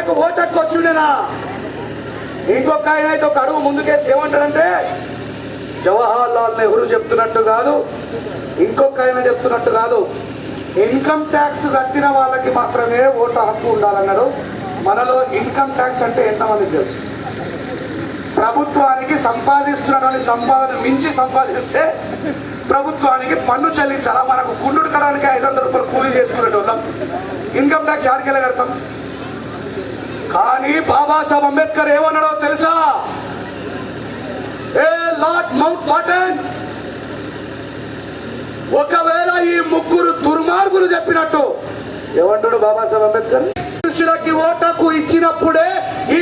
ఆయనకు ఓటకు వచ్చిండేనా? ఇంకొక ఆయన అయితే ఒక అడుగు ముందుకేసి ఏమంటాడంటే జవహర్ లాల్ నెహ్రూ చెప్తున్నట్టు కాదు, ఇంకొక ఆయన చెప్తున్నట్టు కాదు, ఇన్కమ్ ట్యాక్స్ కట్టిన వాళ్ళకి మాత్రమే ఓటు హక్కు ఉండాలన్నాడు. మనలో ఇన్కమ్ ట్యాక్స్ అంటే ఎంతమందికి తెలుసు? ప్రభుత్వానికి సంపాదిస్తున్నటువంటి సంపాదన మించి సంపాదిస్తే ప్రభుత్వానికి పన్ను చెల్లించాలా? మనకు కుండు కడడానికి 500 రూపాయలు కూలీ చేసుకునేటోళ్ళం ఇన్కమ్ ట్యాక్స్ ఆడికెళ్ళి కడతాం. కానీ బాబాసాహెబ్ అంబేద్కర్ ఏమన్నాడో తెలుసా? ఏ లార్డ్ మౌంట్ బాటన్, ఒకవేళ ఈ ముగ్గురు దుర్మార్గులు చెప్పినట్టు ఏమంటాడు బాబాసాహెబ్ అంబేద్కర్? ఓటకు ఇచ్చినప్పుడే ఈ